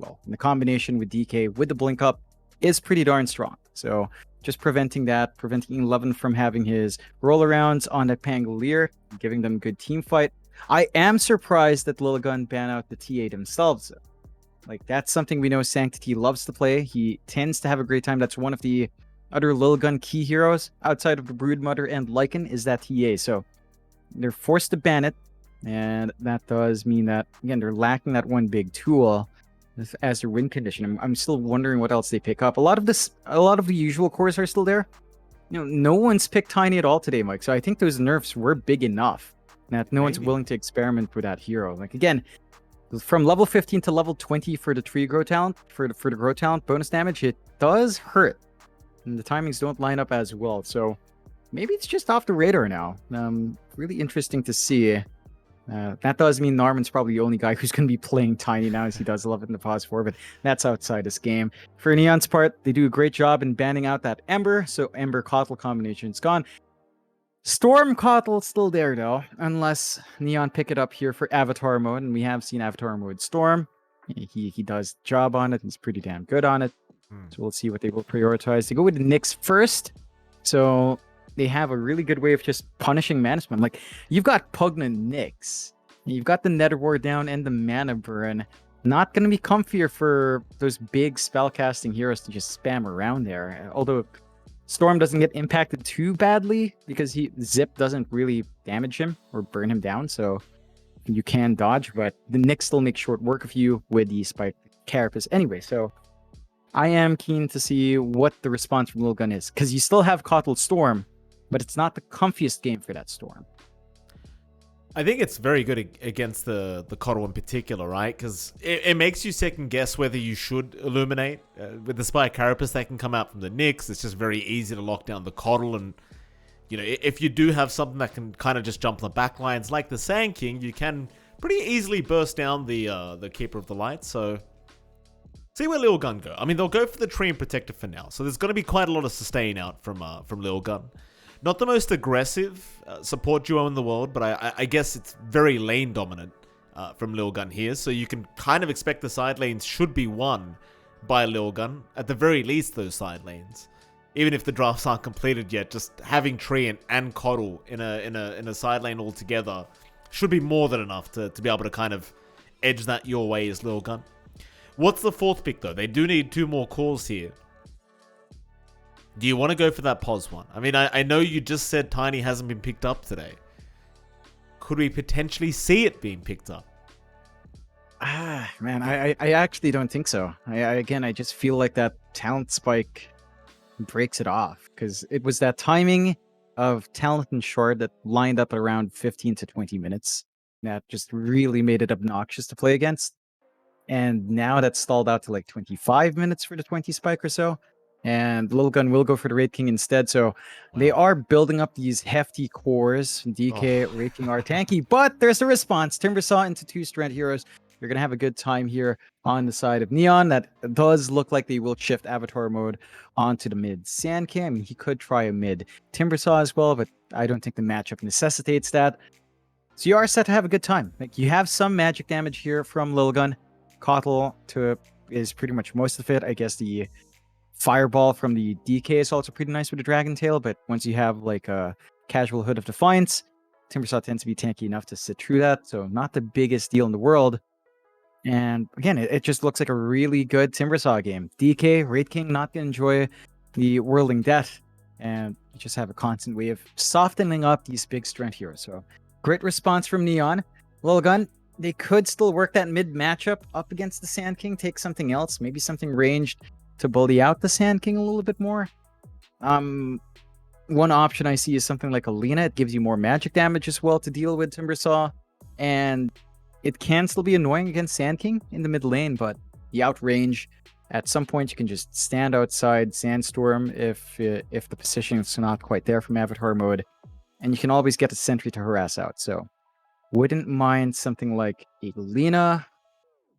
well. And the combination with DK with the blink up is pretty darn strong. So just preventing 11 from having his roll arounds on that Pangolier, giving them good team fight. I am surprised that Lilgun ban out the T8 themselves. Like, that's something we know Sanctity loves to play. He tends to have a great time. That's one of the other Lilgun key heroes outside of the Broodmother and Lycan is that TA. So they're forced to ban it. And that does mean that, again, they're lacking that one big tool as their win condition. I'm still wondering what else they pick up. A lot of the usual cores are still there. No one's picked Tiny at all today, Mike. So I think those nerfs were big enough that no one's willing to experiment with that hero. Like, again, from level 15 to level 20 for the tree grow talent, for the grow talent bonus damage, it does hurt. And the timings don't line up as well. So maybe it's just off the radar now. Really interesting to see. That does mean Narman's probably the only guy who's going to be playing Tiny now, as he does love it in the pause 4, but that's outside this game. For Neon's part, they do a great job in banning out that Ember, so Ember Kotl combination is gone. Storm Kotl still there though, unless Neon pick it up here for Avatar mode, and we have seen Avatar mode Storm. He does the job on it, and he's pretty damn good on it. So we'll see what they will prioritize. They go with the Nyx first, so they have a really good way of just punishing mana spam. Like, you've got Pugnant Nyx, you've got the Nether Ward down and the Mana Burn. Not going to be comfier for those big spellcasting heroes to just spam around there. Although Storm doesn't get impacted too badly because Zip doesn't really damage him or burn him down, so you can dodge, but the Nyx still makes short work of you with the Spike Carapace anyway. So I am keen to see what the response from Lilgun is, because you still have Kotl Storm, but it's not the comfiest game for that Storm. I think it's very good against the Kotl in particular, right? Because it makes you second guess whether you should illuminate. With the Spire Carapace that can come out from the Nyx, it's just very easy to lock down the Kotl. And, if you do have something that can kind of just jump on the back lines like the Sand King, you can pretty easily burst down the Keeper of the Light. So see where Lilgun go. I mean, they'll go for the Tree and Protector for now. So there's going to be quite a lot of sustain out from Lilgun. Not the most aggressive support duo in the world, but I guess it's very lane dominant from Lilgun here. So you can kind of expect the side lanes should be won by Lilgun. At the very least, those side lanes. Even if the drafts aren't completed yet, just having Tree and Kotl in a side lane altogether should be more than enough to be able to kind of edge that your way as Lilgun. What's the fourth pick though? They do need 2 more calls here. Do you want to go for that pause one? I mean, I know you just said Tiny hasn't been picked up today. Could we potentially see it being picked up? Man, I actually don't think so. I just feel like that talent spike breaks it off, because it was that timing of talent and short that lined up around 15 to 20 minutes that just really made it obnoxious to play against. And now that's stalled out to like 25 minutes for the 20 spike or so. And Lilgun will go for the Raid King instead. So they are building up these hefty cores. DK, Raid King are tanky, but there's a response. Timbersaw into 2 Strand heroes. You're going to have a good time here on the side of Neon. That does look like they will shift Avatar mode onto the mid Sand King. I mean, he could try a mid Timbersaw as well, but I don't think the matchup necessitates that. So you are set to have a good time. Like, you have some magic damage here from Lilgun. Kotl is pretty much most of it. I guess the Fireball from the DK is also pretty nice with the Dragon Tail, but once you have like a casual Hood of Defiance, Timbersaw tends to be tanky enough to sit through that, so not the biggest deal in the world. And again, it just looks like a really good Timbersaw game. DK, Raid King, not going to enjoy the Whirling Death, and you just have a constant way of softening up these big strength heroes. So great response from Neon. Lilgun, they could still work that mid matchup up against the Sand King, take something else, maybe something ranged to bully out the Sand King a little bit more. One option I see is something like Alina. It gives you more magic damage as well to deal with Timbersaw, and it can still be annoying against Sand King in the mid lane, but the outrange, at some point you can just stand outside Sandstorm if the position is not quite there from Avatar mode, and you can always get a sentry to harass out. So wouldn't mind something like Alina,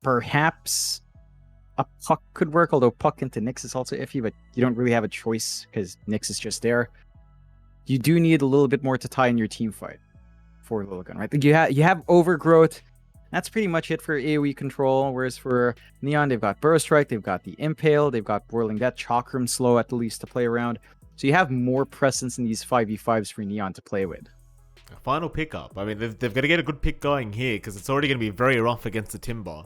perhaps. A Puck could work, although Puck into Nyx is also iffy, but you don't really have a choice because Nyx is just there. You do need a little bit more to tie in your team fight for Lilgun, right? You have Overgrowth That's pretty much it for AoE control. Whereas for Neon, they've got Burrow Strike, they've got the Impale, they've got Boiling Death, Chakram Slow at the least to play around. So you have more presence in these 5v5s for Neon to play with. Final pickup. I mean, they've got to get a good pick going here because it's already going to be very rough against the Timber.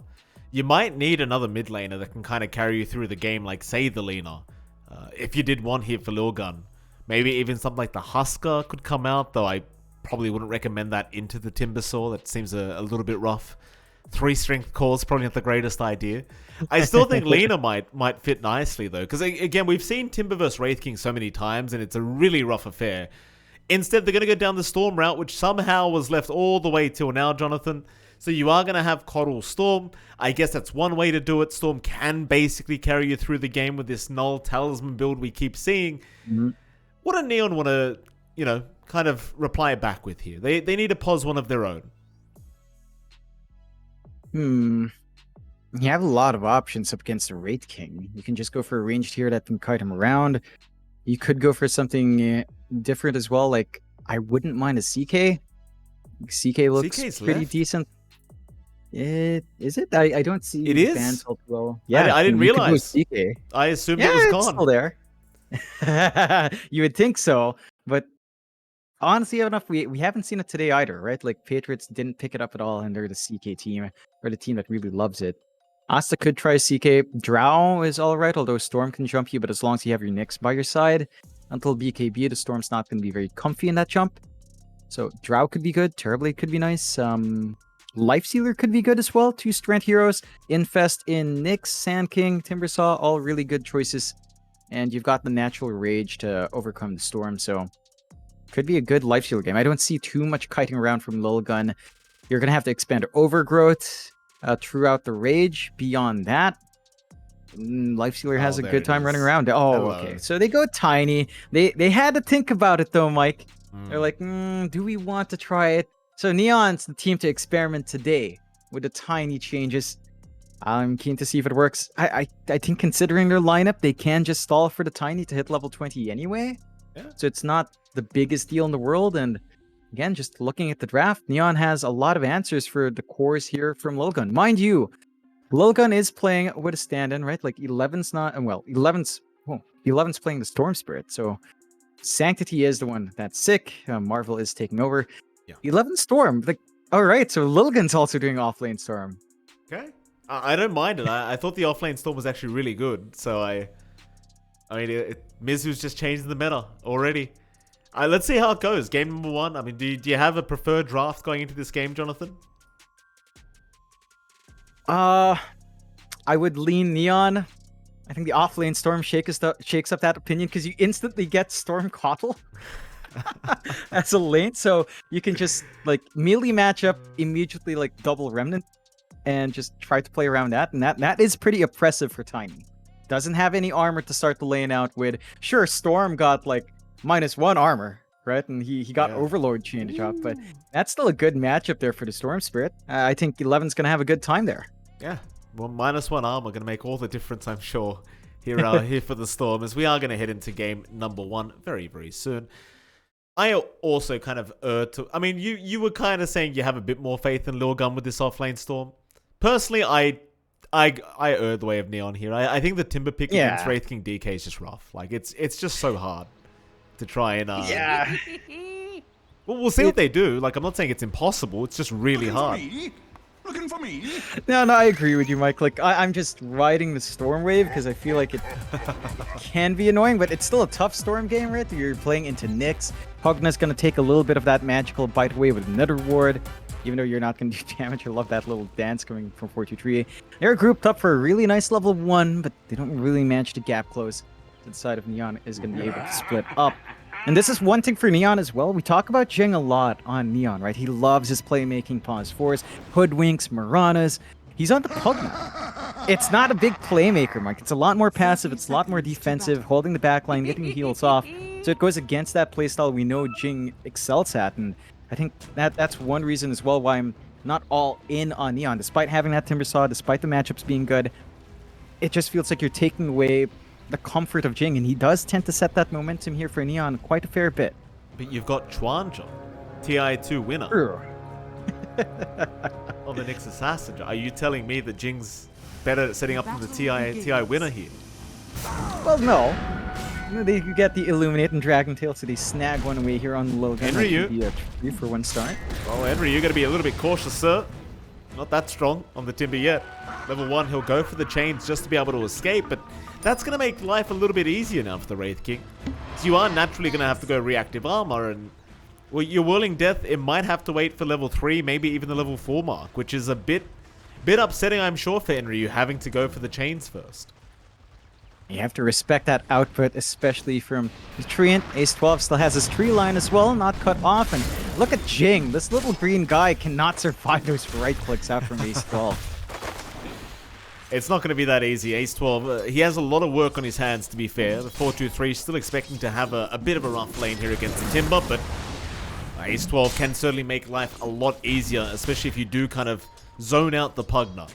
You might need another mid laner that can kind of carry you through the game, like, say, the Lina. If you did one here for Lilgun. Maybe even something like the Husker could come out, though I probably wouldn't recommend that into the Timbersaw. That seems a little bit rough. 3 strength cores, probably not the greatest idea. I still think Lina might fit nicely, though. Because, again, we've seen Timber vs Wraith King so many times, and it's a really rough affair. Instead, they're going to go down the Storm route, which somehow was left all the way till now, Jonathan. So you are going to have Coddle Storm. I guess that's one way to do it. Storm can basically carry you through the game with this Null Talisman build we keep seeing. Mm-hmm. What do Neon want to, kind of reply back with here? They need to pause one of their own. You have a lot of options up against the Wraith King. You can just go for a ranged here that can kite him around. You could go for something different as well. Like, I wouldn't mind a CK. CK looks CK's pretty left. decent. Is it? I don't see It is? bans help well. Yeah, I didn't you could go realize. CK. I assumed Yeah, it was it's gone. still there. You would think so, but honestly enough, we haven't seen it today either, right? Like, Patriots didn't pick it up at all, and they're the CK team, or the team that really loves it. Asta could try CK. Drow is alright, although Storm can jump you, but as long as you have your Nyx by your side, until BKB, the Storm's not going to be very comfy in that jump. So Drow could be good, Terrorblade could be nice, Lifestealer could be good as well. 2 strength heroes, Infest in Nyx, Sand King, Timbersaw, all really good choices. And you've got the natural rage to overcome the Storm, so could be a good Lifestealer game. I don't see too much kiting around from Lilgun. You're going to have to expand Overgrowth throughout the rage. Beyond that, Lifestealer has a good time running around. Oh, Hello. okay. So they go tiny. They had to think about it though, Mike. They're like, do we want to try it? So Neon's the team to experiment today with the tiny changes. I'm keen to see if it works. I think considering their lineup, they can just stall for the tiny to hit level 20 anyway. Yeah. So it's not the biggest deal in the world. And again, just looking at the draft, Neon has a lot of answers for the cores here from Lilgun. Mind you, Lilgun is playing with a stand-in, right? Like 11's not, well, 11's playing the Storm Spirit. So Sanctity is the one that's sick. Marvel is taking over. Yeah. 11 Storm. Like, all right, so Lilgun's also doing offlane Storm. Okay. I don't mind it. I thought the offlane Storm was actually really good. So I mean, Mizu's just changed the meta already. Let's see how it goes. Game number 1. I mean, do you have a preferred draft going into this game, Jonathan? I would lean Neon. I think the offlane Storm shakes up that opinion because you instantly get Storm Coddle as a lane, so you can just like melee match up immediately, like double Remnant, and just try to play around that. And that is pretty oppressive for Tiny. Doesn't have any armor to start the lane out with. Sure, Storm got like -1 armor, right? And he got Overlord change up, but that's still a good matchup there for the Storm Spirit. I think 11's gonna have a good time there. Yeah. Well, -1 armor going to make all the difference, I'm sure, here for the Storm, as we are going to head into game number 1 very, very soon. I also kind of I mean, you were kind of saying you have a bit more faith in Lilgun with this offlane Storm. Personally, I err the way of Neon here. I think the Timber pick against Wraith King DK is just rough. Like, it's just so hard to try and... Yeah. Well, we'll see what they do. Like, I'm not saying it's impossible. It's just really hard. Looking for me? No, I agree with you, Mike. Like, I'm just riding the Storm wave because I feel like it can be annoying, but it's still a tough Storm game, right? You're playing into Nyx. Hogna's going to take a little bit of that magical bite away with another ward, even though you're not going to do damage. I love that little dance coming from 423. They're grouped up for a really nice level 1, but they don't really manage to gap close to the side of Neon is going to be able to split up. And this is one thing for Neon as well. We talk about Jing a lot on Neon, right? He loves his playmaking, pause fours, hoodwinks, Maranas. He's on the pug now. It's not a big playmaker, Mike. It's a lot more passive. It's a lot more defensive, holding the backline, getting the heals off. So it goes against that playstyle we know Jing excels at. And I think that's one reason as well why I'm not all in on Neon. Despite having that Timbersaw, despite the matchups being good, it just feels like you're taking away the comfort of Jing, and he does tend to set that momentum here for Neon quite a fair bit. But you've got Chuan John, TI2 winner. on the Nyx Assassin. Are you telling me that Jing's better at setting up than the TI winner here? Well, no. They get the Illuminate and Dragon Tail, so they snag one away here on the Lilgun. Enryu. Be a 3 for 1 start. Oh, Enryu, you got to be a little bit cautious, sir. Not that strong on the Timber yet. Level 1, he'll go for the chains just to be able to escape, but that's going to make life a little bit easier now for the Wraith King. So you are naturally going to have to go reactive armor, and well, your Whirling Death, it might have to wait for level 3, maybe even the level 4 mark, which is a bit upsetting, I'm sure, for Enryu, having to go for the chains first. You have to respect that output, especially from the Treant. Ace 12 still has his tree line as well, not cut off. And look at Jing. This little green guy cannot survive those right clicks out from Ace 12. It's not going to be that easy. Ace 12, he has a lot of work on his hands, to be fair. The 4-2-3 still expecting to have a bit of a rough lane here against the Timber, but Ace 12 can certainly make life a lot easier, especially if you do kind of zone out the Pugna.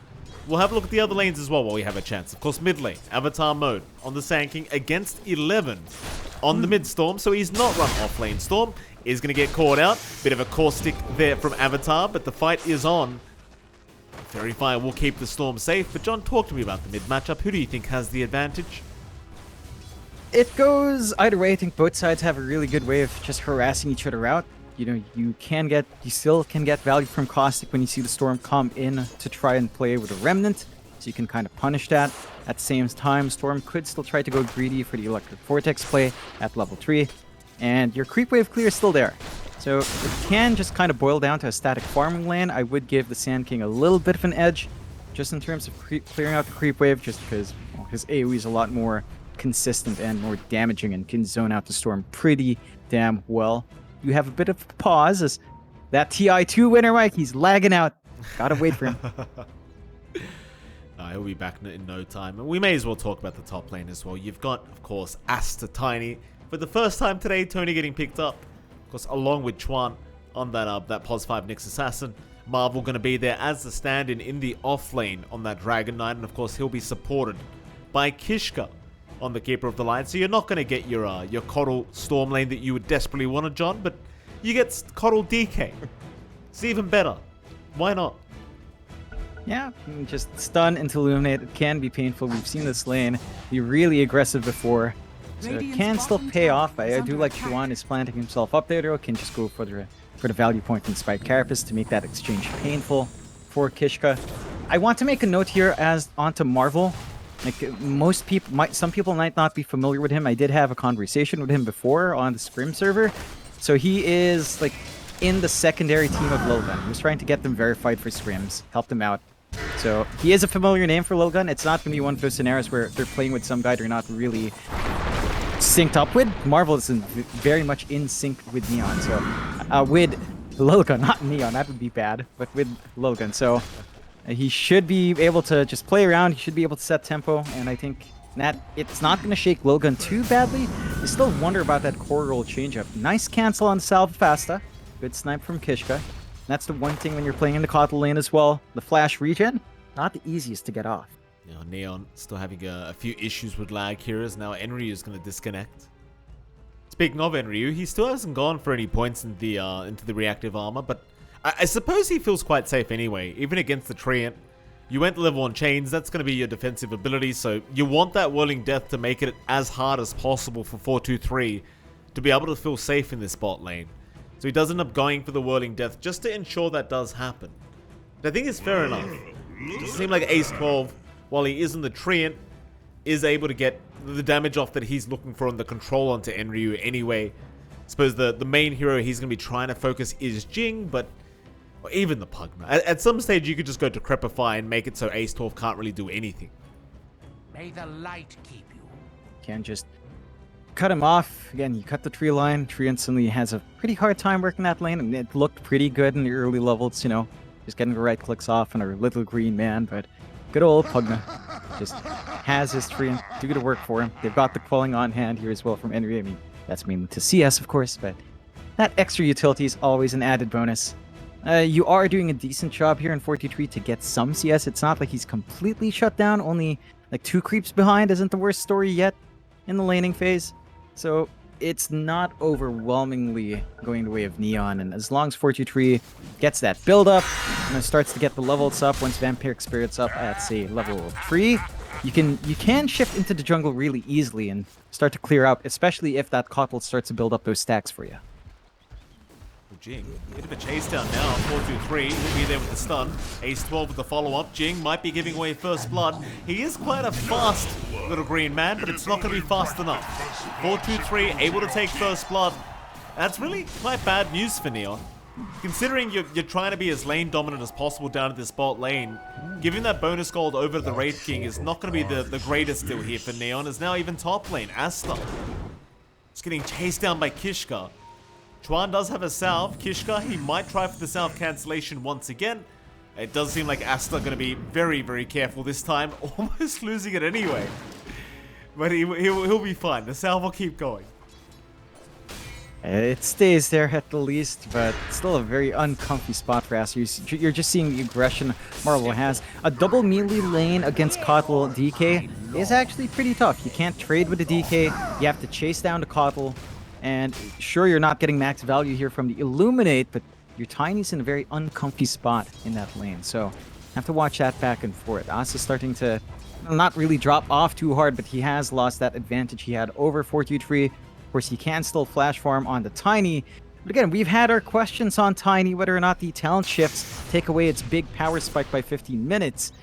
We'll have a look at the other lanes as well while we have a chance. Of course, mid lane, Avatar mode on the Sand King against 11 on the mid Storm, so he's not run off lane. Storm is going to get caught out. Bit of a caustic there from Avatar, but the fight is on. Fairy Fire will keep the Storm safe, but John, talk to me about the mid matchup. Who do you think has the advantage? It goes either way. I think both sides have a really good way of just harassing each other out. You know, you still can get value from Caustic when you see the Storm come in to try and play with a Remnant, so you can kind of punish that. At the same time, Storm could still try to go greedy for the Electric Vortex play at level 3, and your Creep Wave clear is still there. So it can just kind of boil down to a static farming lane. I would give the Sand King a little bit of an edge, just in terms of clearing out the Creep Wave, just because his AoE is a lot more consistent and more damaging and can zone out the Storm pretty damn well. You have a bit of pause as that TI2 winner, Mike. He's lagging out. Gotta wait for him. He'll be back in no time. And we may as well talk about the top lane as well. You've got, of course, Asta Tiny. For the first time today, Tony getting picked up. Of course, along with Chuan on that Pos 5 Nyx Assassin. Marvel going to be there as the stand-in in the off lane on that Dragon Knight. And, of course, he'll be supported by Kishka on the Keeper of the Light. So you're not going to get your Coddle Storm lane that you would desperately want, John, but you get Coddle DK. It's even better. Why not? Yeah, just stun into Illuminate. It can be painful. We've seen this lane be really aggressive before, so it can still pay off. I do like Chuan is planting himself up there, though. Can just go for the value point from Spike Carapace to make that exchange painful for Kishka. I want to make a note here as onto Marvel. Like, most people some people might not be familiar with him. I did have a conversation with him before on the Scrim server. So he is like in the secondary team of Lilgun. He was trying to get them verified for scrims, help them out. So he is a familiar name for Lilgun. It's not going to be one of those scenarios where they're playing with some guy they're not really synced up with. Marvel is very much in sync with Neon. So with Lilgun, not Neon, that would be bad, but with Lilgun. So he should be able to just play around. He should be able to set tempo, and I think that it's not going to shake Lilgun too badly. You still wonder about that core roll changeup. Nice cancel on Salve Fasta. Good snipe from Kishka. That's the one thing when you're playing in the Coddle lane as well. The flash regen, not the easiest to get off. You know, Neon still having a few issues with lag here, as now Enryu is going to disconnect. Speaking of Enryu, he still hasn't gone for any points in the into the reactive armor, but I suppose he feels quite safe anyway, even against the Treant. You went level on chains, that's going to be your defensive ability, so you want that Whirling Death to make it as hard as possible for 4-2-3 to be able to feel safe in this bot lane. So he does end up going for the Whirling Death just to ensure that does happen. I think it's fair enough. It doesn't seem like Ace 12, while he is in the Treant, is able to get the damage off that he's looking for on the control onto Enryu anyway. I suppose the main hero he's going to be trying to focus is Jing, but or even the Pugna. At some stage, you could just go to Crepify and make it so Ace 12 can't really do anything. May the light keep you. Can just cut him off. Again, you cut the tree line. Tree instantly has a pretty hard time working that lane, and it looked pretty good in the early levels, you know, just getting the right clicks off on our little green man, but good old Pugna just has his tree and do the work for him. They've got the quelling on hand here as well from Enryu. I mean, that's mainly to CS, of course, but that extra utility is always an added bonus. You are doing a decent job here in 43 to get some CS. It's not like he's completely shut down. Only like 2 creeps behind isn't the worst story yet in the laning phase. So it's not overwhelmingly going the way of Neon, and as long as 423 gets that build up and starts to get the levels up, once Vampiric Spirit's up at say level 3, you can shift into the jungle really easily and start to clear out, especially if that Kotl starts to build up those stacks for you. Jing, bit of a chase down now. 423 will be there with the stun. Ace 12 with the follow-up. Jing might be giving away first blood. He is quite a fast little green man, but it's not going to be fast enough. 423 able to take first blood. That's really quite bad news for Neon. Considering you're trying to be as lane dominant as possible down at this bot lane, giving that bonus gold over to the Wraith King is not going to be the greatest deal here for Neon, as now even top lane, Asta. It's getting chased down by Kishka. Chuan does have a salve. Kishka, he might try for the salve cancellation once again. It does seem like Asta going to be very, very careful this time. Almost losing it anyway. But he'll be fine. The salve will keep going. It stays there at the least, but still a very uncomfy spot for Asta. You're just seeing the aggression Marvel has. A double melee lane against Kotl DK is actually pretty tough. You can't trade with the DK. You have to chase down the Kotl. And sure, you're not getting max value here from the Illuminate, but your Tiny's in a very uncomfy spot in that lane. So have to watch that back and forth. Asta's starting to not really drop off too hard, but he has lost that advantage he had over 423. Of course, he can still flash farm on the Tiny. But again, we've had our questions on Tiny, whether or not the talent shifts take away its big power spike by 15 minutes.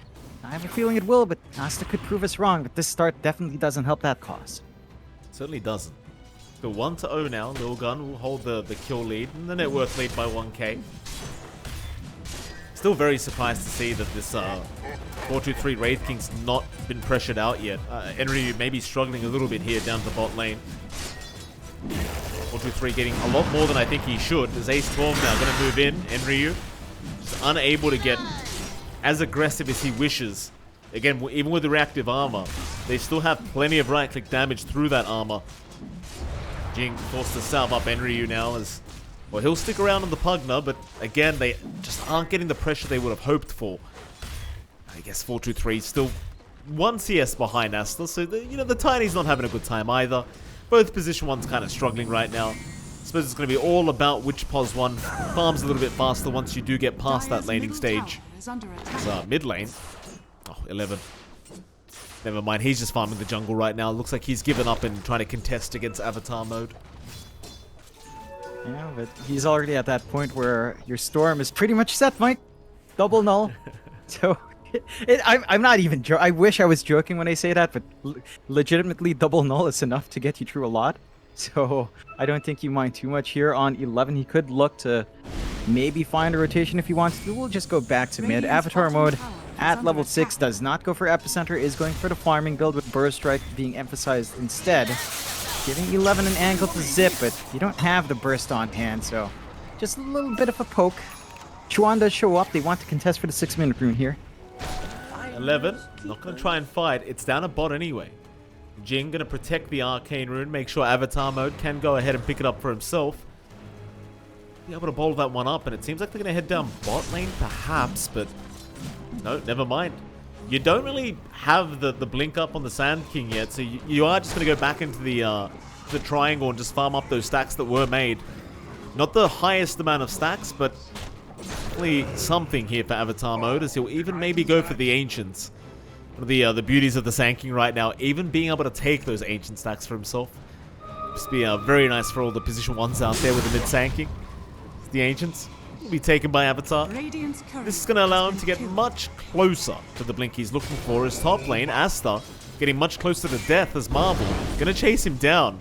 I have a feeling it will, but Asta could prove us wrong. But this start definitely doesn't help that cause. Certainly doesn't. Still 1-0 now. Lilgun will hold the kill lead and the net worth lead by 1k. Still very surprised to see that this 423 Wraith King's not been pressured out yet. Enryu may be struggling a little bit here down the bot lane. 423 getting a lot more than I think he should. There's Ace 12 now going to move in. Enryu is unable to get as aggressive as he wishes. Again, even with the reactive armor, they still have plenty of right-click damage through that armor. Jing forced to salve up Enryu now as... Well, he'll stick around on the Pugna, but again, they just aren't getting the pressure they would have hoped for. I guess 423 still 1 CS behind Asta, so the Tiny's not having a good time either. Both position 1's kind of struggling right now. I suppose it's going to be all about which pos 1 farms a little bit faster once you do get past that laning stage. So, mid lane. Oh, 11. Never mind, he's just farming the jungle right now. Looks like he's given up and trying to contest against Avatar mode. Yeah, but he's already at that point where your storm is pretty much set, Mike. Double null. So, I'm not even I wish I was joking when I say that, but legitimately double null is enough to get you through a lot. So, I don't think you mind too much here on 11. He could look to maybe find a rotation if he wants to. We'll just go back to mid. Avatar mode at level 6 does not go for Epicenter, is going for the farming build with Burst Strike being emphasized instead. Giving 11 an angle to zip, but you don't have the burst on hand, so just a little bit of a poke. Chuan does show up. They want to contest for the 6-minute rune here. 11, not going to try and fight. It's down a bot anyway. Jing going to protect the arcane rune, make sure Avatar mode can go ahead and pick it up for himself. Be able to bowl that one up, and it seems like they're going to head down bot lane perhaps, but no, never mind. You don't really have the blink up on the Sand King yet, so you are just going to go back into the triangle and just farm up those stacks that were made. Not the highest amount of stacks, but definitely something here for Avatar mode, as he'll even maybe go for the Ancients. One of the beauties of the Sand King right now, even being able to take those Ancient stacks for himself. Just be very nice for all the position 1s out there with the mid Sand King. The Ancients will be taken by Avatar. This is going to allow him to get much closer to the blink he's looking for. His top lane, Asta, getting much closer to death as Marvel. Going to chase him down.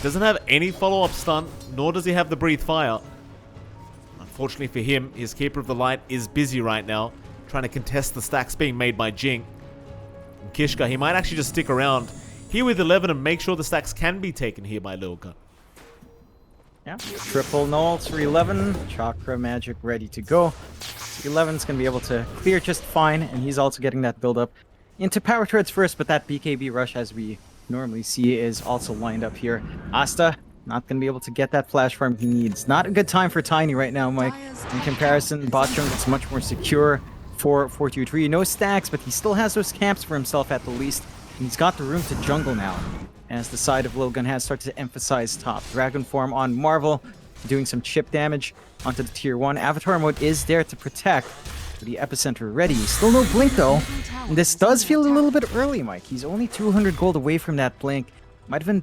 Doesn't have any follow-up stun, nor does he have the Breathe Fire. Unfortunately for him, his Keeper of the Light is busy right now, trying to contest the stacks being made by Jing. And Kishka, he might actually just stick around here with 11 and make sure the stacks can be taken here by Lilgun. Yeah, triple nulls for 11. Chakra magic ready to go. 11's going to be able to clear just fine, and he's also getting that build up into power turrets first, but that BKB rush, as we normally see, is also lined up here. Asta, not going to be able to get that flash farm he needs. Not a good time for Tiny right now, Mike. In comparison, bot jungle is much more secure for 423. No stacks, but he still has those camps for himself at the least, and he's got the room to jungle now. as the side of Lilgun has started to emphasize top. Dragon form on Marvel, doing some chip damage onto the tier 1. Avatar mode is there to protect. The epicenter ready. Still no blink though. And this does feel a little bit early, Mike. He's only 200 gold away from that blink. Might have been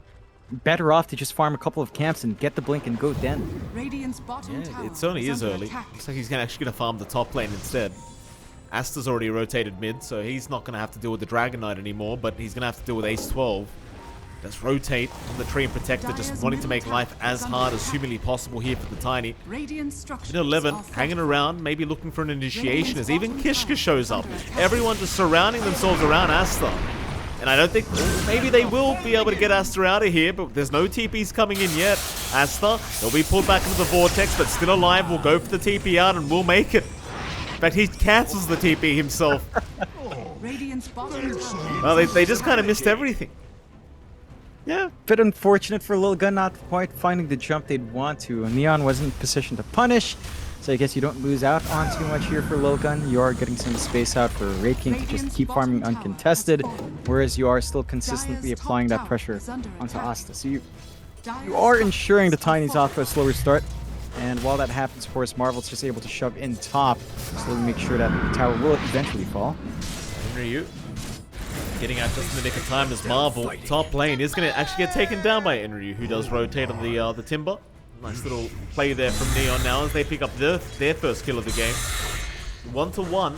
better off to just farm a couple of camps and get the blink and go then. Yeah, it certainly is early. Looks like he's actually going to farm the top lane instead. Asta's already rotated mid, so he's not going to have to deal with the Dragon Knight anymore, but he's going to have to deal with Ace 12. Let's rotate on the Tree and Protector, just wanting to make life as hard as humanly possible here for the Tiny. In 11, hanging around, maybe looking for an initiation as even Kishka shows up. Everyone just surrounding themselves around Asta. And I don't think, maybe they will be able to get Asta out of here, but there's no TPs coming in yet. Asta, they'll be pulled back into the Vortex, but still alive, will go for the TP out and will make it. In fact, he cancels the TP himself. Well, they just kind of missed everything. Yeah, bit unfortunate for Lilgun not quite finding the jump they'd want to. Neon wasn't positioned to punish, so I guess you don't lose out on too much here for Lilgun. You are getting some space out for Raid King to just keep farming uncontested, whereas you are still consistently applying that pressure onto Asta. So you are ensuring the Tiny's off to a slower start. And while that happens, of course, Marvel's just able to shove in top, slowly make sure that the tower will eventually fall. Ryu getting out just in the nick of time as Marvel. Top lane is going to actually get taken down by Enryu, who does rotate on the Timber. Nice little play there from Neon now as they pick up their first kill of the game. 1-1.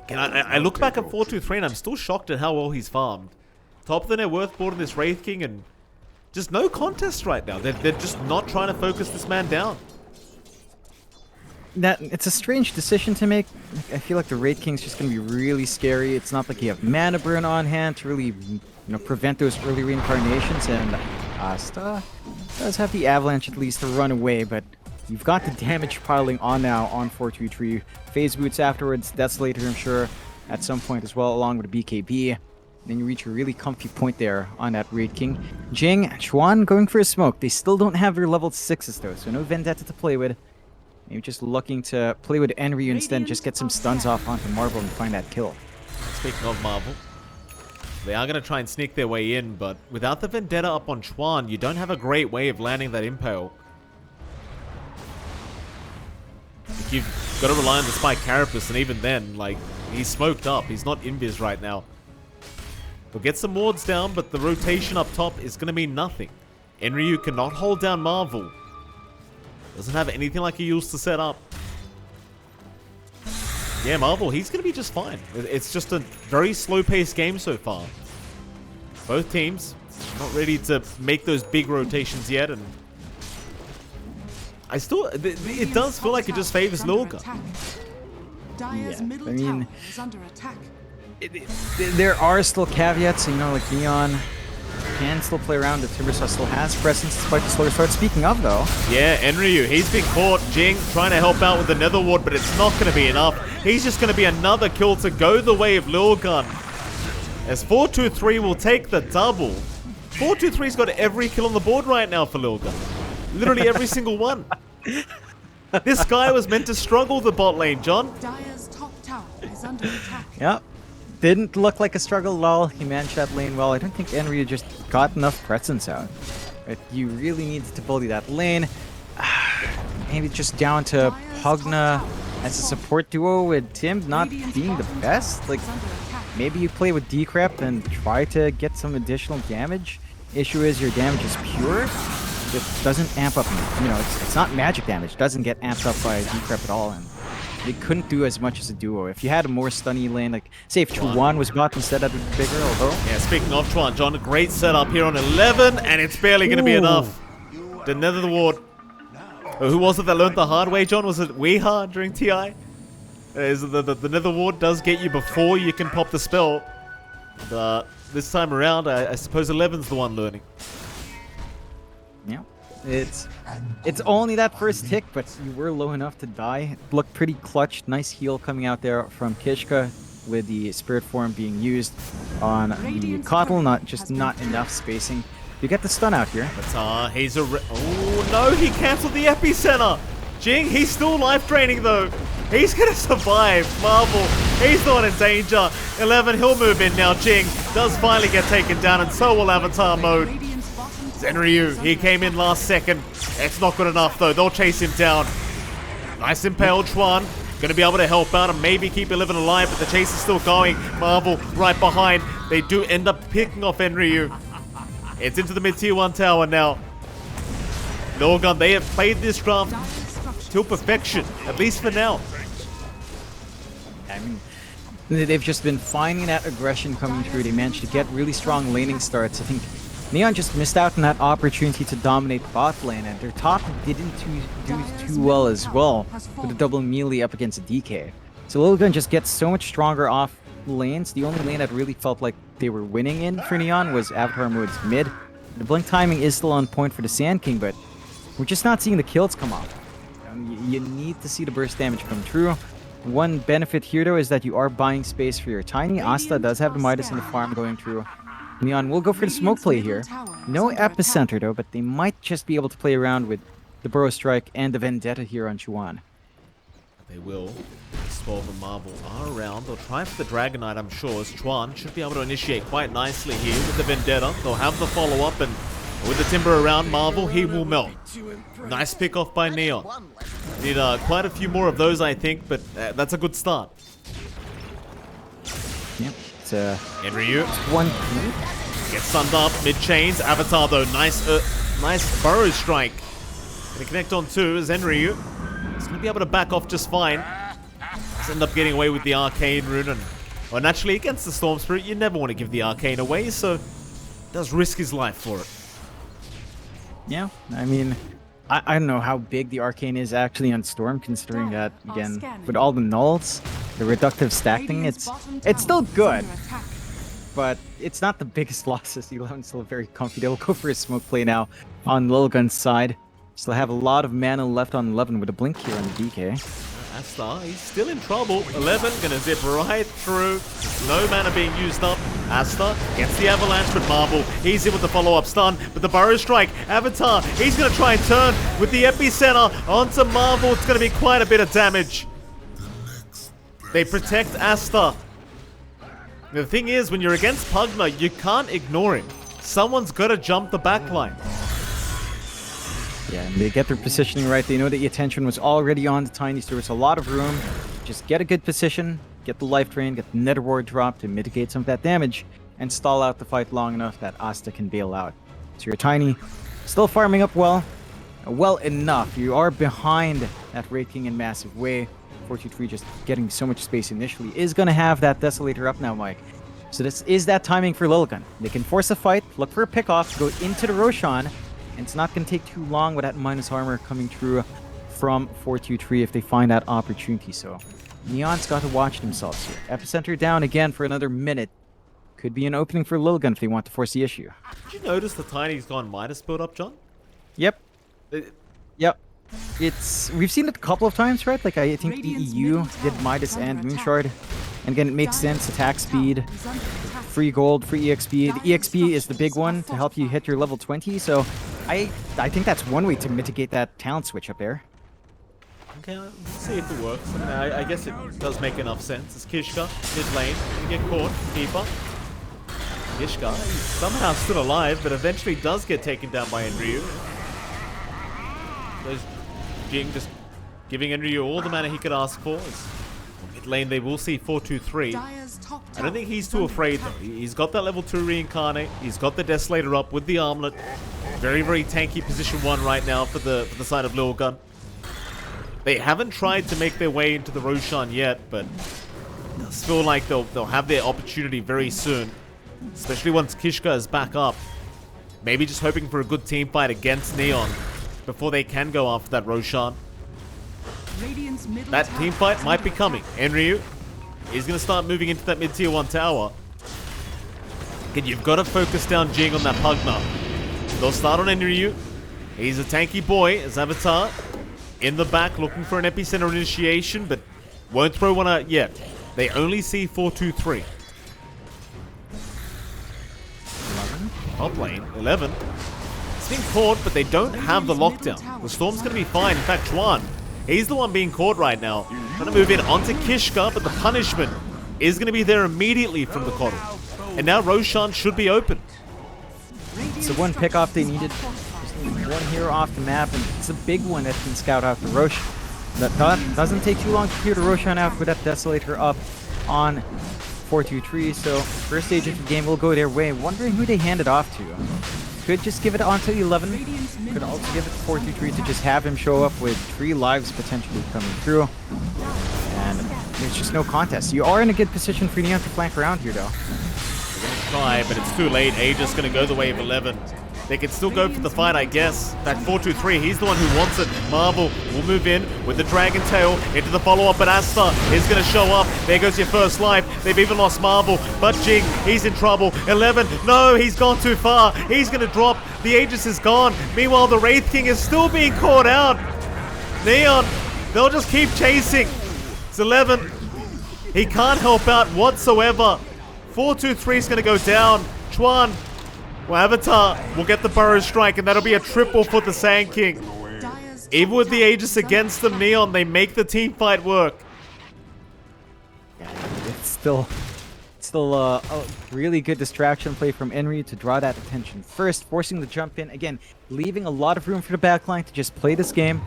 And I look back at 4-2-3 and I'm still shocked at how well he's farmed. Top of the net worth board in this Wraith King and just no contest right now. They're just not trying to focus this man down. It's a strange decision to make. I feel like the Raid King's just going to be really scary. It's not like you have mana burn on hand to really, prevent those early reincarnations. And Asta does have the Avalanche at least to run away, but you've got the damage piling on now on 4-2-3. Phase boots afterwards. Desolator, I'm sure, at some point as well, along with a BKB. Then you reach a really comfy point there on that Raid King. Jing, Chuan going for a smoke. They still don't have their level 6s though, so no Vendetta to play with. Maybe just looking to play with Enryu instead and just get some stuns off onto Marvel and find that kill. Speaking of Marvel, they are going to try and sneak their way in, but without the Vendetta up on Chuan, you don't have a great way of landing that Impale. You've got to rely on the Spike Carapace, and even then, he's smoked up. He's not invis right now. They'll get some wards down, but the rotation up top is going to mean nothing. Enryu cannot hold down Marvel. Doesn't have anything like he used to set up. Yeah, Marvel, he's going to be just fine. It's just a very slow-paced game so far. Both teams not ready to make those big rotations yet, and it does feel like it just favors Lilgun. Yeah, I mean, there are still caveats, like Neon can still play around. The Timbersaw still has presence despite the slower start. Speaking of, though. Yeah, Enryu, he's been caught. Jing trying to help out with the Nether Ward, but it's not going to be enough. He's just going to be another kill to go the way of Lilgun. As 4-2-3 will take the double. 4-2-3's got every kill on the board right now for Lilgun. Literally every single one. This guy was meant to struggle the bot lane, John. Dire's top tower is under attack. Yep. Didn't look like a struggle at all. He managed that lane well. I don't think Enryu just got enough presence out. But you really needed to bully that lane. Maybe just down to Pugna as a support duo with Tim not being the best. Maybe you play with Decrep and try to get some additional damage. Issue is your damage is pure. It doesn't amp up. It's not magic damage. It doesn't get amped up by Decrep at all. And they couldn't do as much as a duo. If you had a more stunny lane, say if Chuan was bot instead, that would be bigger, although... Yeah, speaking of Chuan, John, a great setup here on 11, and it's barely going to be enough. The Nether Ward. Who was it that learned the hard way, John? Was it Weeha during TI? The Nether Ward does get you before you can pop the spell. But this time around, I suppose 11's the one learning. Yeah. It's only that first tick, but you were low enough to die. It looked pretty clutch. Nice heal coming out there from Kishka with the Spirit Form being used on the Kotl. Not enough spacing. You get the stun out here. But he's oh no, he cancelled the epicenter. Jing, he's still life draining though. He's gonna survive. Marvel He's the one in danger. 11, he'll move in now. Jing does finally get taken down, and so will Avatar mode. Radiant's bottom tower Zenryu, is he under came in last second. It's not good enough though. They'll chase him down. Nice impaled Chuan. Gonna be able to help out and maybe keep 11 alive, but the chase is still going. Marvel right behind. They do end up picking off Enryu. It's into the mid-tier 1 tower now. Lilgun, they have played this draft dire structures. till perfection, at least for now. I mean, they've just been finding that aggression coming through. They managed to get really strong laning starts. I think Neon just missed out on that opportunity to dominate bot lane, and their top didn't do too well as well with a double melee up against a DK. So Lilgun just gets so much stronger off lanes. The only lane that really felt like they were winning in for Neon was Avatar mode's mid. The blink timing is still on point for the Sand King, but we're just not seeing the kills come off. You need to see the burst damage come true. One benefit here though is that you are buying space for your Tiny. Asta does have the Midas in the farm going through. Neon will go for the smoke play here. No epicenter though, but they might just be able to play around with the Burrow Strike and the Vendetta here on Chuan. They will. 12 and Marvel are around. They'll try for the Dragon Knight, I'm sure, as Chuan should be able to initiate quite nicely here with the Vendetta. They'll have the follow-up, and with the Timber around Marvel, he will melt. Nice pick off by Neon. Need quite a few more of those, I think, but that's a good start. Yep, it's Enryu one. gets stunned up, mid-chains. Avatar, though, nice Burrow Strike. Gonna connect on two as Enryu. He's gonna be able to back off just fine. He's end up getting away with the Arcane Rune, and well, naturally, against the Storm Spirit, you never want to give the Arcane away, so does risk his life for it. Yeah, I mean, I don't know how big the Arcane is actually on Storm, considering that, again, with all the nulls, the reductive stacking, it's still good, but it's not the biggest losses. 11's still very comfy. They'll go for a smoke play now on Lilgun's side. Still have a lot of mana left on 11 with a blink here on the DK. Asta, he's still in trouble. 11 gonna zip right through. No mana being used up. Asta gets the avalanche with Marvel. He's in with the follow-up stun, but the Burrow Strike. Avatar, he's gonna try and turn with the epicenter onto Marvel. It's gonna be quite a bit of damage. They protect Asta. The thing is, when you're against Pugna, you can't ignore him. Someone's gotta jump the backline. Yeah, and they get their positioning right. They know that the attention was already on the Tinies. There was a lot of room. Just get a good position, get the life drain, get the Nether Ward drop to mitigate some of that damage, and stall out the fight long enough that Asta can bail out. So your Tiny still farming up well enough. You are behind that Raid King in massive way. 423 just getting so much space initially is going to have that Desolator up now, Mike. So this is that timing for Lilgun. They can force a fight, look for a pick-off, go into the Roshan, and it's not going to take too long with that minus armor coming through from 423 if they find that opportunity. So Neon's got to watch themselves here. Epicenter down again for another minute. Could be an opening for Lilgun if they want to force the issue. Did you notice the Tiny's gone Midas build up, John? Yep. Yep. We've seen it a couple of times, right? Like I think EU did Midas and Moonshard. And again, it makes sense. Attack speed, free gold, free EXP. The EXP is the big one to help you hit your level 20. So I think that's one way to mitigate that talent switch up there. Okay, let's see if it works. I guess it does make enough sense. It's Kishka, mid lane, gonna get caught, keeper. Kishka, he's somehow still alive, but eventually does get taken down by Enryu. There's Jing just giving Enryu all the mana he could ask for. Mid lane, they will see 423. I don't think he's too afraid though. He's got that level 2 reincarnate. He's got the Desolator up with the armlet. Very, very tanky position 1 right now for the side of Lilgun. They haven't tried to make their way into the Roshan yet, but I just feel like they'll have their opportunity very soon. Especially once Kishka is back up. Maybe just hoping for a good team fight against Neon before they can go after that Roshan. That team fight might be coming. Enryu is going to start moving into that mid-tier 1 tower. Again, you've got to focus down Jing on that Pugna. They'll start on Enryu. He's a tanky boy as Avatar. In the back, looking for an epicenter initiation, but won't throw one out yet. They only see 423. 11. Top lane, 11. It's been caught, but they don't have the lockdown. The Storm's going to be fine. In fact, Chuan, he's the one being caught right now. Trying to move in onto Kishka, but the punishment is going to be there immediately from the Coddle. And now Roshan should be open. It's the one pickoff they needed. Just need one hero off the map, and it's a big one that can scout out the Rosh. That doesn't take too long to clear the Roshan out with that Desolator up on 4-2-3. So first stage of the game will go their way. Wondering who they hand it off to. Could just give it onto 11. Could also give it to 4-2-3 to just have him show up with 3 lives potentially coming through. And there's just no contest. You are in a good position for Neon to flank around here, though. They're going to try, but it's too late. Aegis going to go the way of 11. They can still go for the fight, I guess. That 4-2-3, he's the one who wants it. Marvel will move in with the Dragon Tail into the follow-up, but Asta is going to show up. There goes your first life. They've even lost Marvel, but Jing, he's in trouble. 11, no, he's gone too far. He's going to drop. The Aegis is gone. Meanwhile, the Wraith King is still being caught out. Neon, they'll just keep chasing. It's 11. He can't help out whatsoever. 4-2-3 is going to go down. Chuan, well, Avatar will get the Burrow Strike, and that'll be a triple for the Sand King. Even with the Aegis against them, Neon, they make the team fight work. Yeah, it's still a really good distraction play from Enri to draw that attention first, forcing the jump in. Again, leaving a lot of room for the backline to just play this game,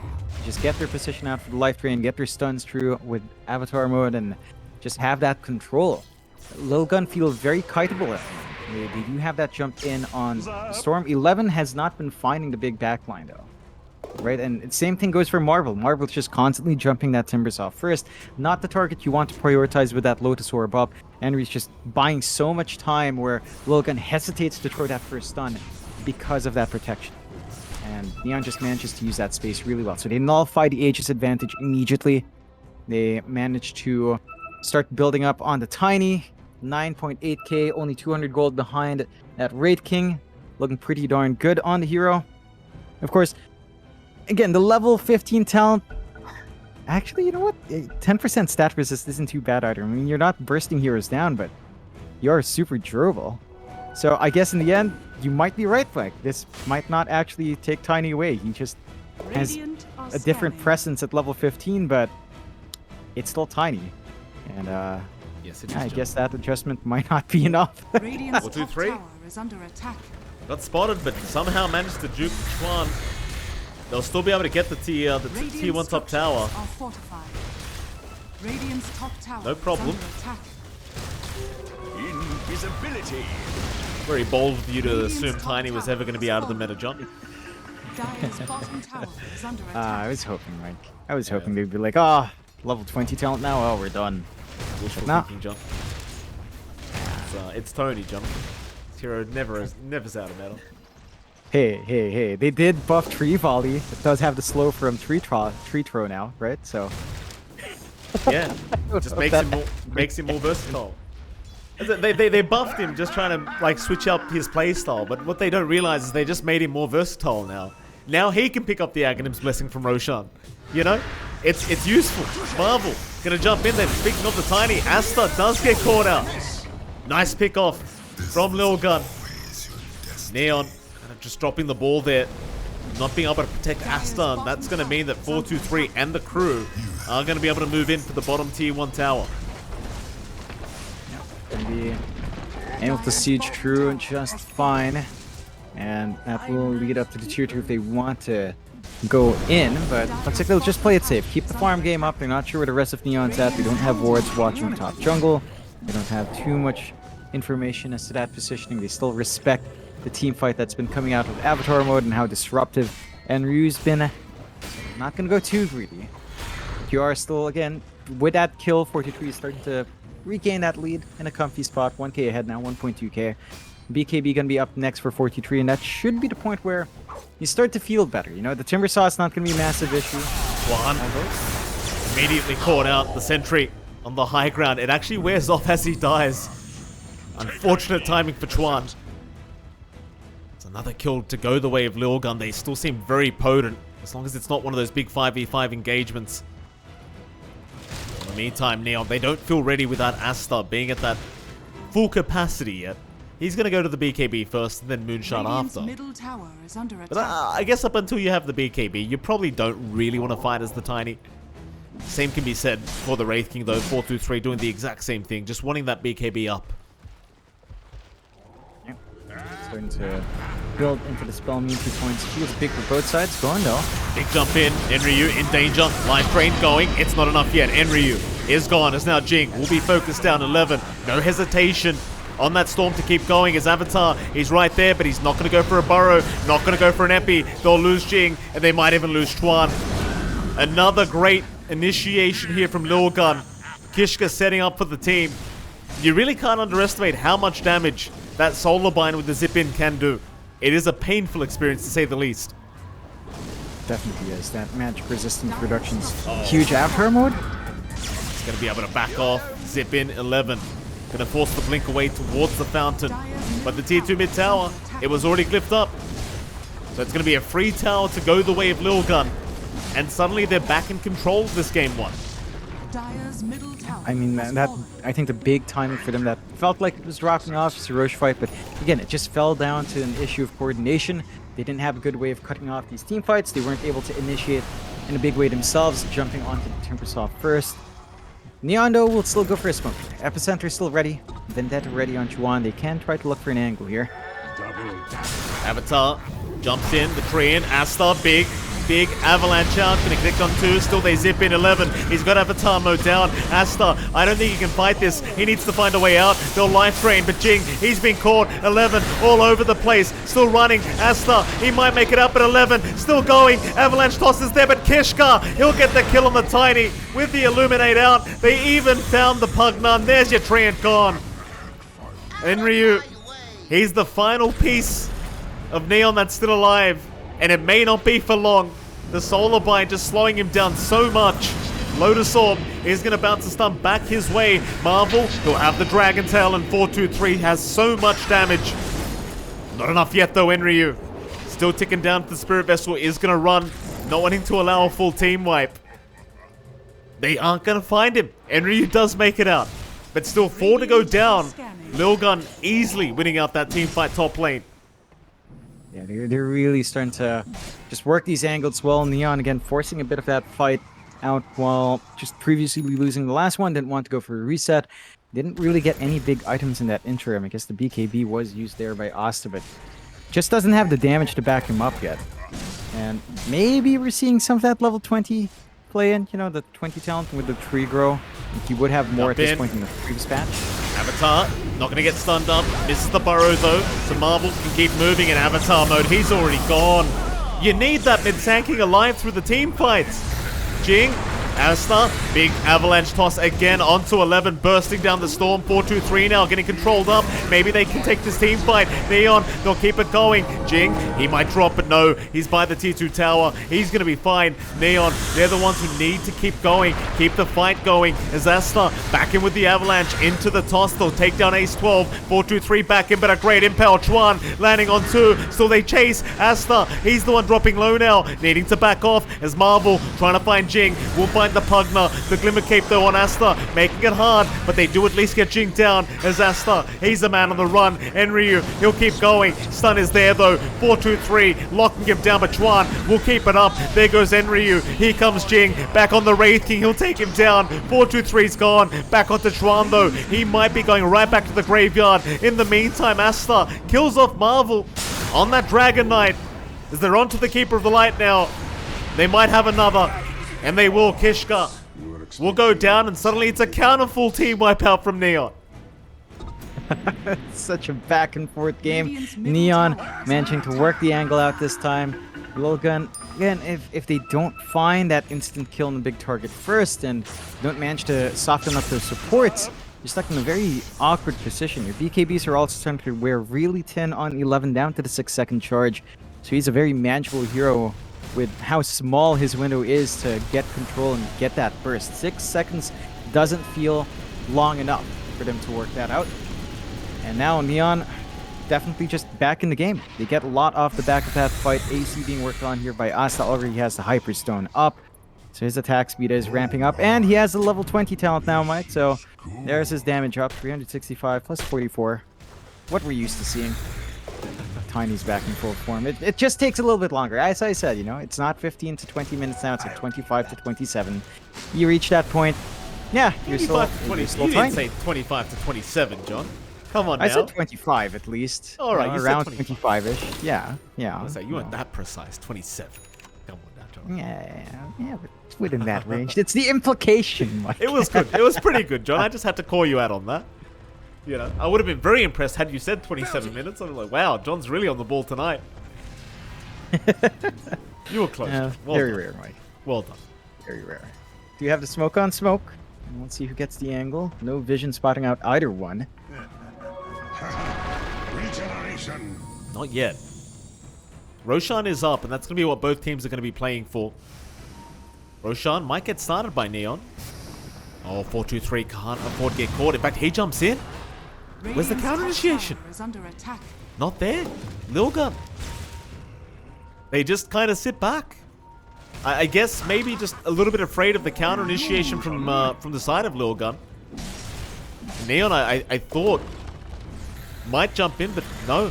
just get their position out for the life drain, get their stuns through with Avatar mode, and just have that control. Lilgun feels very kiteable. They do have that jump in on Storm. 11 has not been finding the big backline, though. Right, and same thing goes for Marvel. Marvel's just constantly jumping that Timbers off first. Not the target you want to prioritize with that Lotus Orb up. Henry's just buying so much time where Lilgun hesitates to throw that first stun because of that protection. And Neon just manages to use that space really well. So they nullify the Aegis advantage immediately. They manage to start building up on the Tiny. 9.8k, only 200 gold behind that Wraith King. Looking pretty darn good on the hero. Of course, again, the level 15 talent. Actually, you know what? 10% stat resist isn't too bad either. I mean, you're not bursting heroes down, but you're super durable. So I guess in the end, you might be right, Flag. This might not actually take Tiny away. He just has a different presence at level 15, but it's still Tiny. And yes, it is. I guess that adjustment might not be enough. 4-2-3 is under attack. got spotted, but somehow managed to juke Chuan. They'll still be able to get the tier 1 top tower. No problem. Invisibility. Very bold of you to assume Tiny was ever going to be out of the meta, John. I was hoping, Mike. I was hoping they'd be like, oh, level 20 talent now? Oh, we're done. Wishful No. thinking, John. It's Tony, John. This hero never's out of meta. Hey. They did buff Tree Volley. It does have the slow from Tree Throw now, right? So. Yeah, just makes him more versatile. They buffed him just trying to like switch up his playstyle, but what they don't realize is they just made him more versatile now. Now he can pick up the Aghanim's Blessing from Roshan. You know? It's useful. Marvel gonna jump in there. Speaking of the Tiny, Asta does get caught out. Nice pick off from Lilgun. Neon just dropping the ball there. Not being able to protect Asta. And that's gonna mean that 4-2-3 and the crew are gonna be able to move in for the bottom tier 1 tower. Gonna be able to siege through just fine. And that will lead up to the tier 2 if they want to go in, but looks like they'll just play it safe. Keep the farm game up. They're not sure where the rest of Neon's at. They don't have wards watching the top jungle. They don't have too much information as to that positioning. They still respect the team fight that's been coming out of Avatar mode and how disruptive Enryu's been. Not going to go too greedy. You are still, again, with that kill, 4-2-3 is starting to regain that lead in a comfy spot. 1k ahead now, 1.2k. BKB gonna be up next for 4-2-3, and that should be the point where you start to feel better. You know, the Timber Saw is not gonna be a massive issue. One immediately caught out the sentry on the high ground. It actually wears off as he dies. Unfortunate timing for Chuan. It's another kill to go the way of Lilgun. They still seem very potent, as long as it's not one of those big 5v5 engagements. In the meantime, Neon, they don't feel ready without Asta being at that full capacity yet. He's going to go to the BKB first, and then Moonshot after. But I guess up until you have the BKB, you probably don't really want to fight as the Tiny. Same can be said for the Wraith King though. 4-2-3 doing the exact same thing, just wanting that BKB up. Yep. Starting to build into the spell immunity points. Feels big for both sides. Going though. Big jump in. Enryu in danger. Life Drain going. It's not enough yet. Enryu is gone. As now Jing will be focused down 11. No hesitation on that Storm to keep going. His Avatar, he's right there, but he's not going to go for a burrow. Not going to go for an Epi. They'll lose Jing, and they might even lose Chuan. Another great initiation here from Lilgun. Kishka setting up for the team. You really can't underestimate how much damage that Solar Bind with the zip-in can do. It is a painful experience to say the least. Definitely is. That magic resistance reduction's huge after mode. He's going to be able to back off. Zip in 11. Going to force the blink away towards the fountain. But the tier 2 mid tower, it was already glyphed up. So it's going to be a free tower to go the way of Lilgun. And suddenly they're back in control of this game 1. I mean, I think the big timing for them that felt like it was dropping off is a Roche fight, but again, it just fell down to an issue of coordination. They didn't have a good way of cutting off these team fights. They weren't able to initiate in a big way themselves, jumping onto the Timbersaw first. Neon, though, will still go for a smoke. Epicenter still ready. Vendetta ready on Chuan. They can try to look for an angle here. Avatar jumps in, the tree in, Asta, big avalanche out, gonna connect on 2, still they zip in 11, he's got Avatar mode down. Asta, I don't think he can fight this, he needs to find a way out. They'll life drain, but Jing, he's been caught. 11 all over the place, still running. Asta, he might make it up, but 11 still going. Avalanche tosses there, but Kishka, he'll get the kill on the Tiny with the Illuminate out. They even found the Pugnan. There's your Treant gone. Enryu, he's the final piece of Neon that's still alive. And it may not be for long. The Solar Bind just slowing him down so much. Lotus Orb is going to bounce a stun back his way. Marvel, he'll have the Dragon Tail, and 4-2-3 has so much damage. Not enough yet though, Enryu. Still ticking down to the Spirit Vessel, is going to run. Not wanting to allow a full team wipe. They aren't going to find him. Enryu does make it out. But still 4 to go down. Lilgun easily winning out that team fight top lane. Yeah, they're really starting to just work these angles well. Neon, again, forcing a bit of that fight out while just previously losing the last one. Didn't want to go for a reset. Didn't really get any big items in that interim. I guess the BKB was used there by Asta, but just doesn't have the damage to back him up yet. And maybe we're seeing some of that level 20 play in, you know, the 20 talent with the tree grow. He would have more at this point in the previous patch. Avatar, not going to get stunned up. Misses the burrow though, so Marvel can keep moving in Avatar mode. He's already gone. You need that mid-tanking alive through the team fights. Jing, Asta, big avalanche toss again onto 11, bursting down the Storm. 4-2-3 now, getting controlled up. Maybe they can take this team fight. Neon, they'll keep it going. Jing, he might drop, but no, he's by the T2 tower. He's going to be fine. Neon, they're the ones who need to keep going, keep the fight going. As Asta back in with the avalanche into the toss. They'll take down Ace 12. 4-2-3 back in, but a great impel. Chuan landing on 2. Still they chase Asta. He's the one dropping low now, needing to back off as Marvel trying to find Jing. Will find the Pugna. The Glimmer Cape though on Asta, making it hard, but they do at least get Jing down as Asta, he's the man on the run. Enryu, he'll keep going. Stun is there though. 4-2-3, locking him down, but Chuan will keep it up. There goes Enryu. Here comes Jing, back on the Wraith King, he'll take him down. 4-2-3's gone. Back onto Chuan though. He might be going right back to the graveyard. In the meantime, Asta kills off Marvel on that Dragon Knight as they're onto the Keeper of the Light now. They might have another. And they will. Kishka will go down, and suddenly it's a counter full team wipeout from Neon. Such a back and forth game. Neon managing to work the angle out this time. Lilgun, again, if they don't find that instant kill on the big target first and don't manage to soften up their supports, you're stuck in a very awkward position. Your BKBs are also starting to wear really thin on 11 down to the 6-second charge. So he's a very manageable hero with how small his window is to get control and get that burst. 6 seconds doesn't feel long enough for them to work that out. And now Neon definitely just back in the game. They get a lot off the back of that fight. AC being worked on here by Asta. Already has the Hyperstone up, so his attack speed is ramping up. And he has the level 20 talent now, Mike. So there's his damage up. 365 plus 44. What we're used to seeing. Tiny's back in full form. It just takes a little bit longer. As I said, you know, it's not 15 to 20 minutes now. It's like 25 to 27. You reach that point, yeah, you're still, 25 to 20. you're still You didn't tiny. say 25 to 27, John. Come on now. I said 25 at least. All right, you said around 25. 25-ish. Yeah, yeah. I was like, you weren't that precise. 27. Come on now, John. Yeah, but it's within that range. It's the implication, Mike. It was good. It was pretty good, John. I just had to call you out on that. You know, I would have been very impressed had you said 27 minutes. I'd be like, wow, John's really on the ball tonight. You were close. Well very done. rare, Mike. Well done. Very rare. Do you have the smoke on smoke? Let's see who gets the angle. No vision spotting out either one. Regeneration. Not yet. Roshan is up, and that's going to be what both teams are going to be playing for. Roshan might get started by Neon. Oh, 4-2-3 can't afford to get caught. In fact, he jumps in. Where's the counter initiation? Is under attack. Not there. Lilgun. They just kind of sit back. I guess maybe just a little bit afraid of the counter initiation from the side of Lilgun. Neon, I thought might jump in, but no.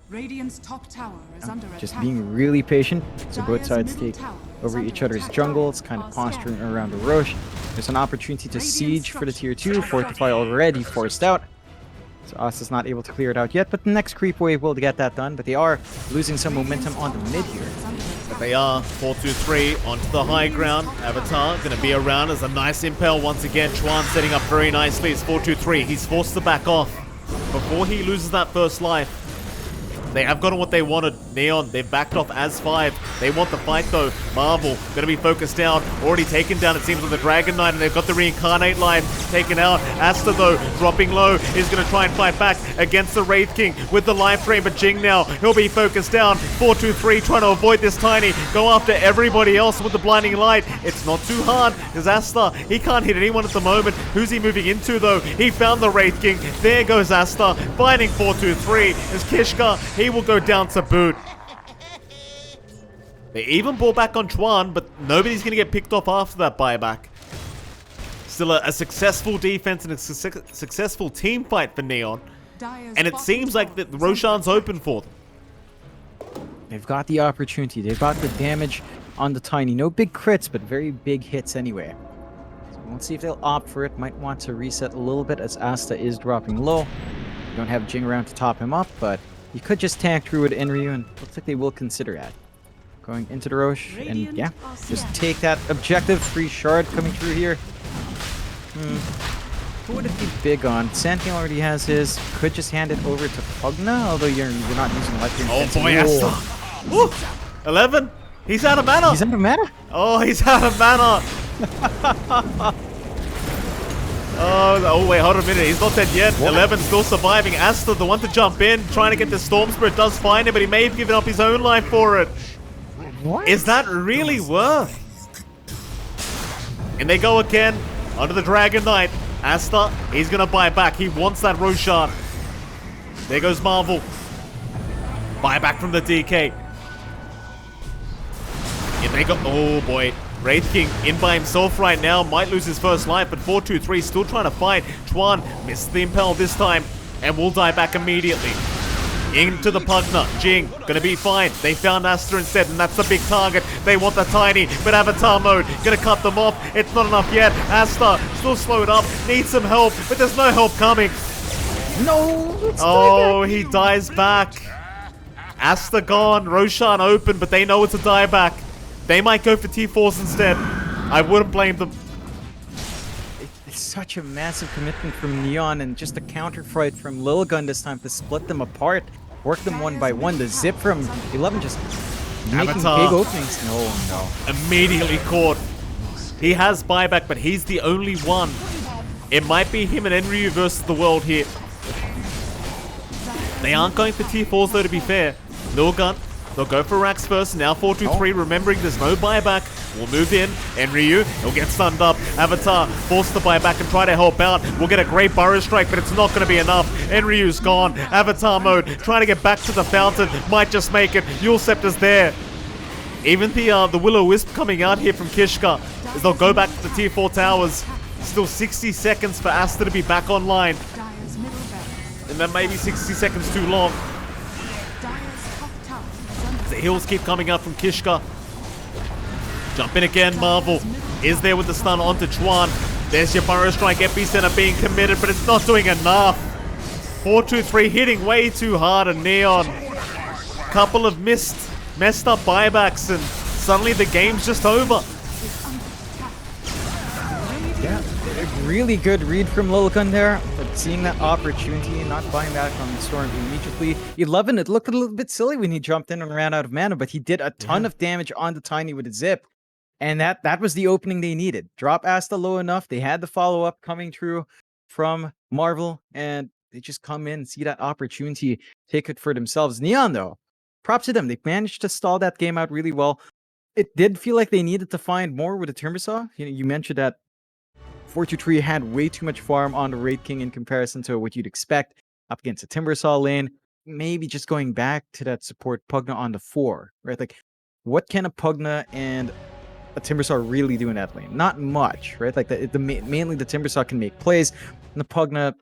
Radiant's top tower is under Just attack. being really patient. So both Dire's sides middle take tower is over under each other's attack. jungles, kind of posturing around the Roche. There's an opportunity to siege for the tier 2. Fortify already forced out. So Asta's not able to clear it out yet, but the next creep wave will get that done. But they are losing some momentum on the mid here. But they are 4-2-3 onto the high ground. Avatar going to be around as a nice impel once again. Chuan setting up very nicely. It's 4-2-3. He's forced to back off before he loses that first life. They have gotten what they wanted. Neon, they've backed off as 5. They want the fight though. Marvel, going to be focused down. Already taken down, it seems, on the Dragon Knight, and they've got the Reincarnate line taken out. Asta though, dropping low, is going to try and fight back against the Wraith King with the life frame. But Jing now, he'll be focused down. 4-2-3, trying to avoid this Tiny. Go after everybody else with the blinding light. It's not too hard, because Asta, he can't hit anyone at the moment. Who's he moving into though? He found the Wraith King. There goes Asta, finding 4-2-3 as Kishka, he will go down to boot. They even brought back on Chuan, but nobody's going to get picked off after that buyback. Still a successful defense and a successful team fight for Neon. Dire's And it bottom seems like tower the is Roshan's under open for them. They've got the opportunity. They've got the damage on the Tiny. No big crits, but very big hits anyway. So let's see if they'll opt for it. Might want to reset a little bit as Asta is dropping low. You don't have Jing around to top him up, but you could just tank through with Enryu, and looks like they will consider that. Going into the Roche, and yeah, just take that objective. Free shard coming through here. Who would it be big on? Santian already has his. Could just hand it over to Pugna, although you're not using Electric. Oh boy, Asta. Woo! 11. He's out of mana. He's out of mana? Oh, he's out of mana. Oh, wait, hold on a minute. He's not dead yet. What? 11 still surviving. Asta, the one to jump in, trying to get the Storm Spirit, does find him, but he may have given up his own life for it. What? Is that really worth? And they go again under the Dragon Knight. Asta, he's going to buy back. He wants that Roshan. There goes Marvel. Buy back from the DK. And they go... Oh, boy. Wraith King in by himself right now. Might lose his first life, but 4-2-3 still trying to fight. Chuan missed the impel this time and will die back immediately. Into the Pugna. Jing, gonna be fine. They found Asta instead, and that's the big target. They want the Tiny, but Avatar mode gonna cut them off. It's not enough yet. Asta still slowed up, needs some help, but there's no help coming. No! Oh, he dies back. Asta gone, Roshan open, but they know it's a dieback. They might go for T4s instead. I wouldn't blame them. It's such a massive commitment from Neon, and just a counter fight from Lilgun this time to split them apart. Work them one by one. The zip from 11 just making Avatar. big openings. No. Immediately caught. He has buyback, but he's the only one. It might be him and Enryu versus the world here. They aren't going for T4s though, to be fair. Lilgun, they'll go for Rax first. Now 4-2-3, remembering there's no buyback. We'll move in. Enryu, he'll get stunned up. Avatar, forced to buy back and try to help out. We'll get a great burrow strike, but it's not going to be enough. Enryu's gone. Avatar mode, trying to get back to the fountain. Might just make it. Yule Scepter's there. Even the Will-O-Wisp coming out here from Kishka, as they'll go back to the T4 towers. Still 60 seconds for Asta to be back online. Dire's middle barracks. And that may be 60 seconds too long. the heals keep coming out from Kishka. Jump in again, Marvel is there with the stun onto Chuan. There's your Burrow Strike, Epicenter being committed, but it's not doing enough. 4-2-3 hitting way too hard, and Neon. Couple of messed up buybacks, and suddenly the game's just over. Yeah, a really good read from Lilgun there, but seeing that opportunity and not buying back on the Storm immediately. 11, it looked a little bit silly when he jumped in and ran out of mana, but he did a ton of damage on the Tiny with a zip. And that was the opening they needed. Drop Asta low enough. They had the follow-up coming through from Marvel, and they just come in, see that opportunity, take it for themselves. Neon, though, props to them. They managed to stall that game out really well. It did feel like they needed to find more with the Timbersaw. You mentioned that 4-2-3 had way too much farm on the Raid King in comparison to what you'd expect up against a Timbersaw lane. Maybe just going back to that support Pugna on the 4, right? Like, what can a Pugna and a Timbersaw really do in that lane? Not much, right? Like mainly the Timbersaw can make plays, and the Pugna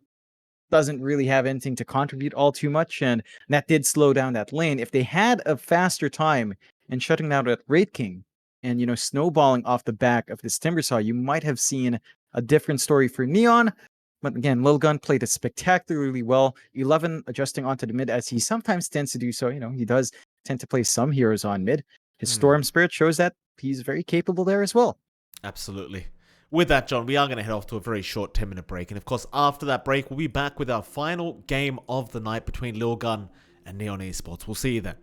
doesn't really have anything to contribute all too much, and that did slow down that lane. If they had a faster time in shutting down that Raid King and snowballing off the back of this Timbersaw, you might have seen a different story for Neon. But again, Lilgun played it spectacularly well. 11 adjusting onto the mid as he sometimes tends to do so. He does tend to play some heroes on mid. His Storm Spirit shows that he's very capable there as well. Absolutely. With that, John, we are going to head off to a very short 10-minute break. And of course, after that break, we'll be back with our final game of the night between Lilgun and Neon Esports. We'll see you then.